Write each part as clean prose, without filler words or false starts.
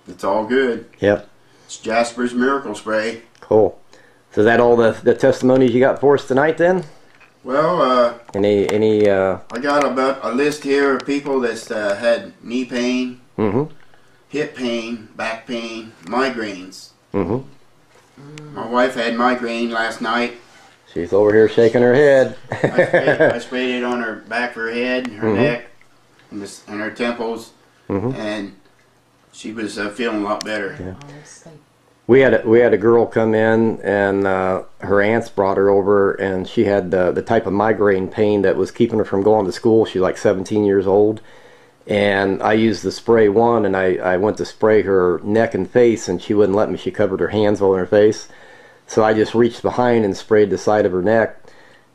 It's all good. Yep. It's Jasper's Miracle Spray. Cool. So is that all the testimonies you got for us tonight then? Well, any I got about a list here of people that's had knee pain, hip pain, back pain, migraines. My wife had migraine last night. She's over here shaking her head. I sprayed it on her back of her head, her neck, and her temples, and she was feeling a lot better. Yeah. We had a girl come in, and her aunts brought her over, and she had the type of migraine pain that was keeping her from going to school. She's like 17 years old, and I used the spray one, and I went to spray her neck and face, and she wouldn't let me. She covered her hands all in her face, so I just reached behind and sprayed the side of her neck,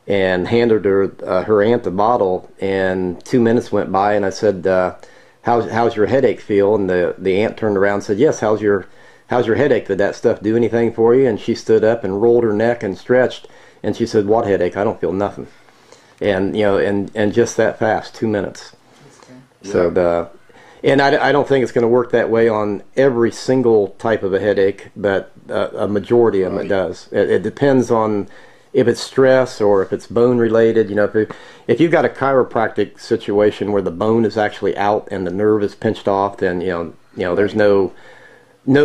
and handed her aunt the bottle. And 2 minutes went by, and I said, "How's your headache feel?" And the aunt turned around and said, "Yes, how's your headache? Did that stuff do anything for you?" And she stood up and rolled her neck and stretched, and she said, "What headache? I don't feel nothing." And and just that fast, 2 minutes. Yeah. So and I don't think it's going to work that way on every single type of a headache, but a majority of them it does. It depends on if it's stress or if it's bone related. If you've got a chiropractic situation where the bone is actually out and the nerve is pinched off, then there's no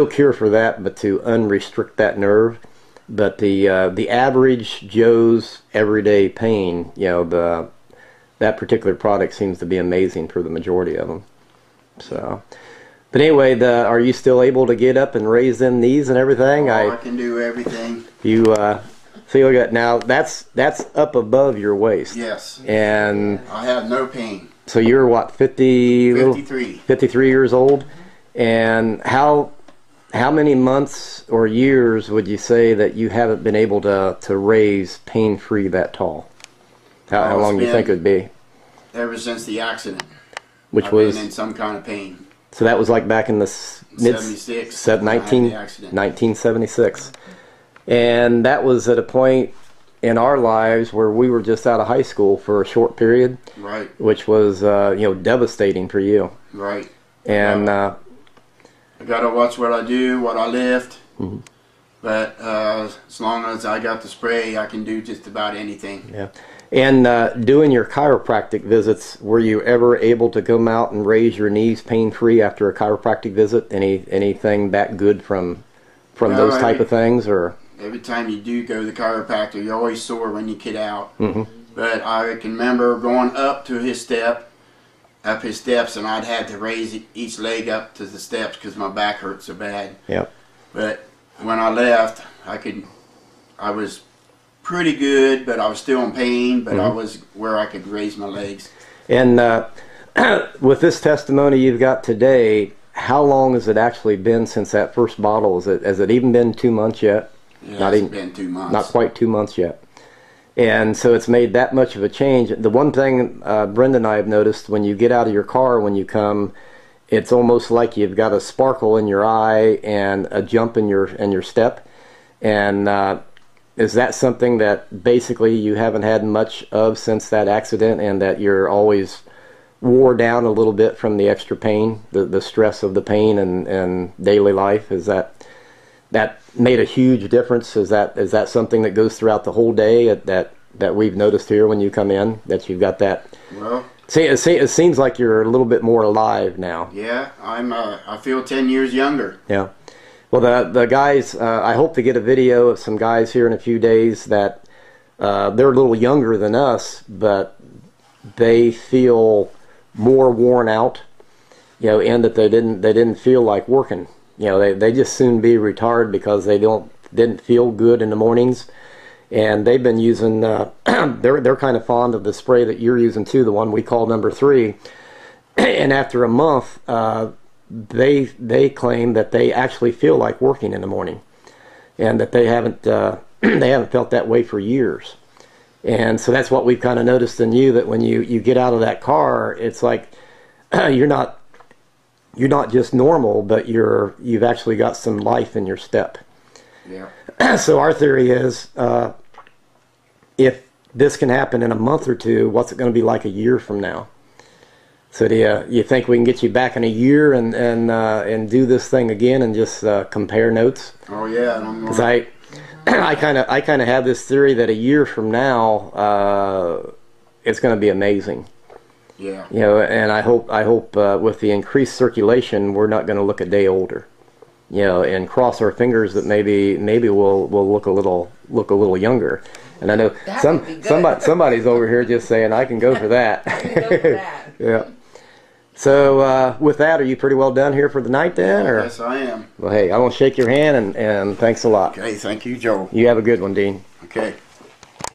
cure for that but to unrestrict that nerve. But the average Joe's everyday pain, that particular product seems to be amazing for the majority of them. So, but anyway, are you still able to get up and raise them knees and everything? I can do everything. You see, look at now. That's up above your waist. Yes. And I have no pain. So you're what, 53? 53 years old. And how many months or years would you say that you haven't been able to raise pain-free that tall? How long do you think it would be? Ever since the accident. Which was been in some kind of pain. So that was like back in the 76. 1976. And that was at a point in our lives where we were just out of high school for a short period. Right. Which was devastating for you. Right. And I gotta watch what I do, what I lift. But as long as I got the spray, I can do just about anything. Yeah. And doing your chiropractic visits, were you ever able to come out and raise your knees pain-free after a chiropractic visit? Anything that good from those type of things, or? Every time you do go to the chiropractor, you're always sore when you get out. But I can remember going up his steps, and I'd have to raise each leg up to the steps because my back hurt so bad. Yep. But when I left, I was pretty good, but I was still in pain, but I was where I could raise my legs. And with this testimony you've got today, how long has it actually been since that first bottle? Has it even been 2 months yet? Yeah, not even been 2 months. Not quite 2 months yet. And so it's made that much of a change. The one thing Brenda and I have noticed, when you get out of your car when you come, it's almost like you've got a sparkle in your eye and a jump in your step. And is that something that basically you haven't had much of since that accident, and that you're always wore down a little bit from the extra pain, the stress of the pain and daily life? Is that made a huge difference? Is that something that goes throughout the whole day that we've noticed here when you come in, that you've got that? Well, it seems like you're a little bit more alive now. Yeah, I feel 10 years younger. Yeah. Well, the guys, I hope to get a video of some guys here in a few days that they're a little younger than us, but they feel more worn out, and that they didn't feel like working. They just soon be retired because they didn't feel good in the mornings, and they've been using. They're kind of fond of the spray that you're using too, the one we call number 3, and after a month. They claim that they actually feel like working in the morning, and that they haven't felt that way for years. And so that's what we've kind of noticed in you, that when you get out of that car, it's like you're not just normal, but you've actually got some life in your step. Yeah. So our theory is, if this can happen in a month or two, what's it going to be like a year from now? So do you think we can get you back in a year and do this thing again and just compare notes? Oh yeah, because I kind of have this theory that a year from now it's going to be amazing. Yeah. You know, and I hope with the increased circulation, we're not going to look a day older. You know, and cross our fingers that maybe we'll look a little younger. And I know somebody's over here just saying I can go for that. I can go for that. Yeah. So with that, are you pretty well done here for the night then? Or? Yes, I am. Well, hey, I want to shake your hand and thanks a lot. Okay, thank you, Joe. You have a good one, Dean. Okay.